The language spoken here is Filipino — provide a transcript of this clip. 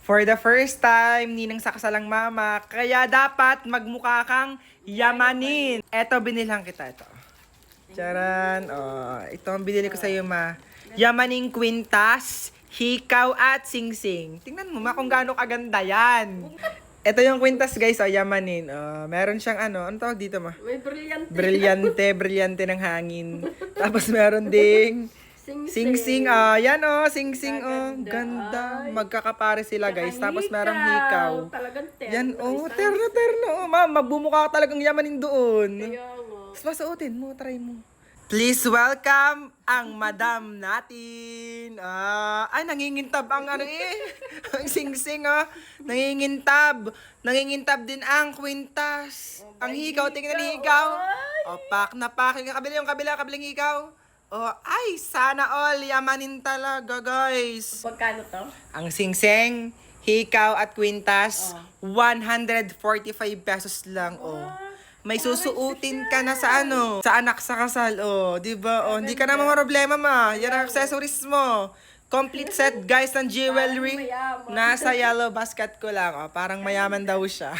For the first time, ninang sa kasalang mama, kaya dapat magmukha kang yamanin. Eto, binilhan kita ito. Charan! Oh, ito ang binili ko sa iyo, ma. Yamaning kwintas, hikaw at singsing. Tingnan mo, ma, kung gaano kaganda yan. Ito yung kwintas, guys, oh, yamanin. Oh, meron siyang ano tawag dito, ma? May brilyante. Brilyante ng hangin. Tapos meron ding sing-sing, yan sing-sing, ganda. Ay. Magkakapare sila, guys. Tsaka Tapos merong hikaw. Talagang terno. Yan, terno. Ma'am, magbumukha ka talagang yamanin doon. Kaya nga. Tapos masuotin mo, try mo. Please welcome ang madam natin. Ay, nangingintab ang ang sing-sing, Nangingintab. Nangingintab din ang kwintas. Ang hikaw, tingnan ang hikaw. Pak na pak. Yung kabilang hikaw. Ay, sana all yamanin talaga, guys. Pagkano to? Ang singseng, hikaw at kwintas, 145 pesos lang, May susuutin ka na sa sa anak sa kasal, di ba? Hindi ka na problema, ma. Yan ang accessories mo. Complete set, guys, ng jewelry. Nasa yellow basket ko lang, parang mayaman daw siya.